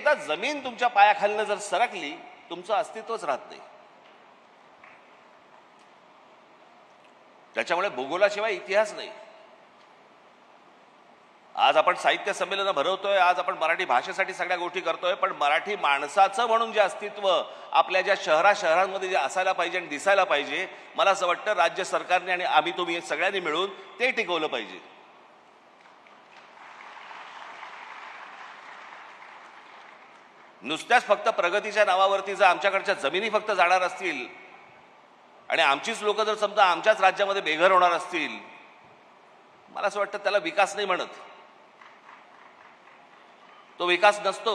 एकदा जमीन तुमच्या पायाखालनं जर सरकली तुमचं अस्तित्वच राहत नाही. त्याच्यामुळे भूगोलाशिवाय इतिहास नाही. आज आपण साहित्य संमेलन भरवतोय, आज आपण मराठी भाषेसाठी सगळ्या गोष्टी करतोय, पण मराठी माणसाचं म्हणून जे अस्तित्व आपल्या ज्या शहरांमध्ये जे असायला पाहिजे आणि दिसायला पाहिजे, मला असं वाटतं राज्य सरकारने आणि आम्ही तुम्ही सगळ्यांनी मिळून ते टिकवलं पाहिजे. नुसत्याच फक्त प्रगतीच्या नावावरती जर आमच्याकडच्या जमिनी फक्त जाणार असतील आणि आमचीच लोक जर समजा आमच्याच राज्यामध्ये बेघर होणार असतील, मला असं वाटतं त्याला विकास नाही म्हणत. तो विकास नसतो.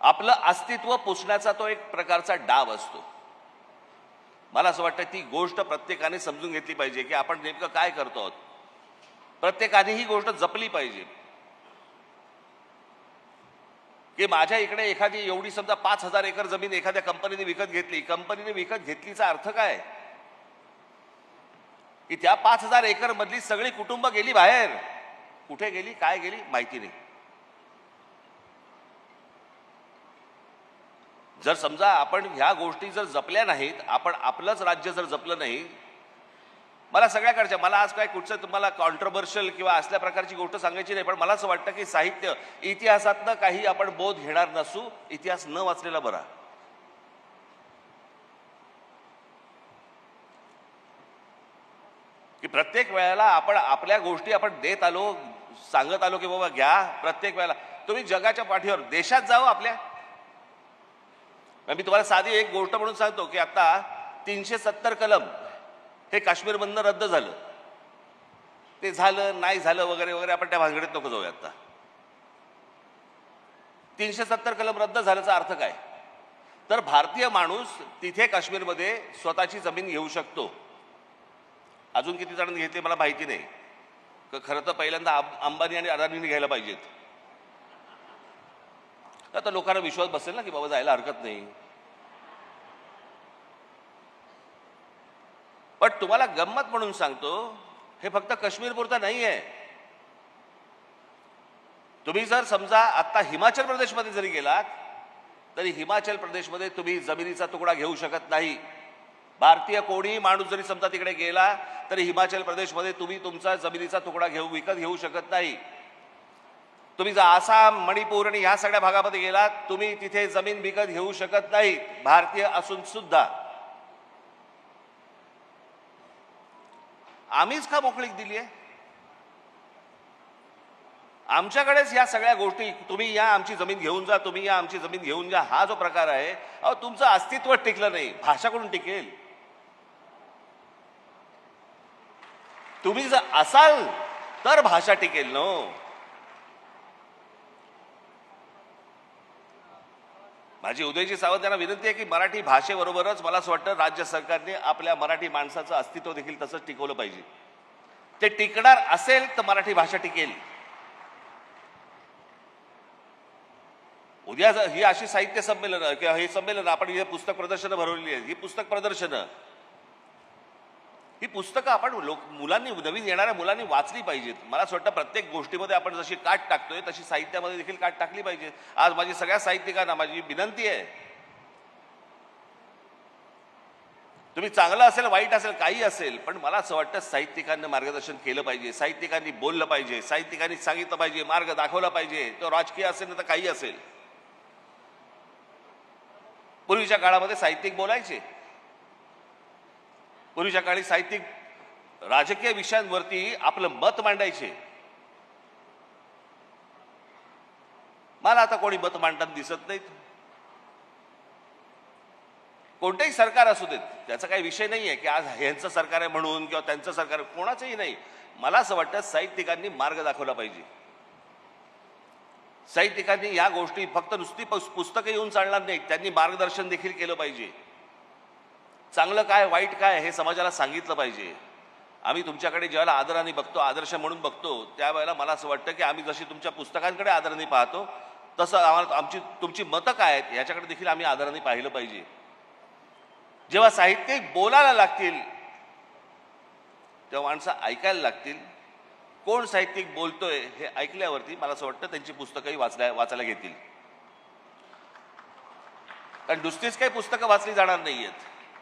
आपलं अस्तित्व पुसण्याचा तो एक प्रकारचा डाव असतो. मला असं वाटतं ती गोष्ट प्रत्येकाने समजून घेतली पाहिजे की आपण नेमकं काय करतो आहोत. प्रत्येकाने ही गोष्ट जपली पाहिजे की माझ्या इकडे एखादी एवढी समजा 5,000 एकर जमीन एखाद्या कंपनीने विकत घेतली. कंपनीने विकत घेतलीचा अर्थ काय की त्या 5,000 एकर मधली सगळी कुटुंब गेली बाहेर. कुठे गेली, काय गेली माहिती नाही. जर समजा आपण ह्या गोष्टी जर जपल्या नाहीत, आपण आपलंच राज्य जर जपलं नाही, मला सगळ्याकडच्या, मला आज काय कुठचं तुम्हाला कॉन्ट्रोवर्शियल किंवा असल्या प्रकारची गोष्ट सांगायची नाही, पण मला असं वाटतं की साहित्य इतिहासातनं काही आपण बोध घेणार नसू. इतिहास न वाचलेला बरा. की प्रत्येक वेळेला आपण आपल्या गोष्टी आपण देत आलो, सांगत आलो की बाबा घ्या. प्रत्येक वेळेला तुम्ही जगाच्या पाठीवर देशात जावं आपल्या. मी तुम्हाला साधी एक गोष्ट म्हणून सांगतो की आता 370 कलम हे काश्मीरमधनं रद्द झालं. ते झालं नाही झालं वगैरे वगैरे, आपण त्या भानगडीत नको जाऊया. आता 370 कलम रद्द झाल्याचा अर्थ काय, तर भारतीय माणूस तिथे काश्मीरमध्ये स्वतःची जमीन घेऊ शकतो. अजून किती जणांनी घेतली मला माहिती नाही. खरं तर पहिल्यांदा अंबानी आणि अदानींनी घ्यायला पाहिजेत. आता लोकांना विश्वास बसेल ना की बाबा जायला हरकत नाही. पण तुम्हाला गंमत म्हणून सांगतो, हे फक्त काश्मीर पुरता नाही आहे. तुम्ही जर समजा आता हिमाचल प्रदेशमध्ये जरी गेलात तरी हिमाचल प्रदेशमध्ये तुम्ही जमिनीचा तुकडा घेऊ शकत नाही. भारतीय कोणी माणूस जरी समजा तिकडे गेला तरी हिमाचल प्रदेशमध्ये तुम्ही तुमचा जमिनीचा तुकडा विकत घेऊ शकत नाही. तुम्ही जर आसाम, मणिपूर आणि ह्या सगळ्या भागामध्ये गेलात, तुम्ही तिथे जमीन विकत घेऊ शकत नाही, भारतीय असून सुद्धा. आम्हीच का मोकळीक दिली आहे? आमच्याकडेच या सगळ्या गोष्टी, तुम्ही या आमची जमीन घेऊन जा, तुम्ही या आमची जमीन घेऊन जा, हा जो प्रकार आहे, अहो तुमचं अस्तित्व टिकलं नाही. भाषा कोण टिकेल? तुम्ही जर असाल तर भाषा टिकेल नो. माझी उदयजी सावंत यांना विनंती आहे की मराठी भाषेबरोबरच मला असं वाटतं राज्य सरकारने आपल्या मराठी माणसाचं अस्तित्व देखील तसंच टिकवलं पाहिजे. ते टिकणार असेल तर मराठी भाषा टिकेल. उद्या ही अशी साहित्य संमेलन किंवा हे संमेलन आपण हे पुस्तक प्रदर्शनं भरवलेली आहेत. ही पुस्तक प्रदर्शनं, ही पुस्तकं आपण मुलांनी, नवीन येणाऱ्या मुलांनी वाचली पाहिजेत. मला असं वाटतं प्रत्येक गोष्टीमध्ये आपण जशी काट टाकतोय तशी साहित्यामध्ये देखील काट टाकली पाहिजे. आज माझी सगळ्या साहित्यिकांना माझी विनंती आहे, तुम्ही चांगलं असेल वाईट असेल काही असेल, पण मला असं वाटतं साहित्यिकांना मार्गदर्शन केलं पाहिजे. साहित्यिकांनी बोललं पाहिजे, साहित्यिकांनी सांगितलं पाहिजे, मार्ग दाखवला पाहिजे. तो राजकीय असेल ना तर काही असेल. पूर्वीच्या काळामध्ये साहित्यिक बोलायचे. पूर्वीच्या काळी साहित्यिक राजकीय विषयांवरती आपलं मत मांडायचे. मला आता कोणी मत मांडताना दिसत नाहीत. कोणतेही सरकार असू देत, त्याचा काही विषय नाही आहे की आज ह्यांचं सरकार आहे म्हणून किंवा त्यांचं सरकार, कोणाचंही नाही. मला असं वाटतं साहित्यिकांनी मार्ग दाखवला पाहिजे. साहित्यिकांनी या गोष्टी फक्त नुसती पुस्तकं येऊन चालणार नाहीत, त्यांनी मार्गदर्शन देखील केलं पाहिजे. चांगलं काय वाईट काय हे समाजाला सांगितलं पाहिजे. आम्ही तुमच्याकडे ज्यावेळेला आदराने बघतो, आदर्श म्हणून बघतो, त्यावेळेला मला असं वाटतं की आम्ही जशी तुमच्या पुस्तकांकडे आदराने पाहतो तसं आम्हाला तुमची मतं काय आहेत याच्याकडे देखील आम्ही आदराने पाहिलं पाहिजे. जेव्हा साहित्यिक बोलायला लागतील तेव्हा माणसं ऐकायला लागतील. कोण साहित्यिक बोलतोय हे ऐकल्यावरती मला असं वाटतं त्यांची पुस्तकंही वाचायला घेतील. कारण नुसतीच काही पुस्तकं वाचली जाणार नाहीयेत.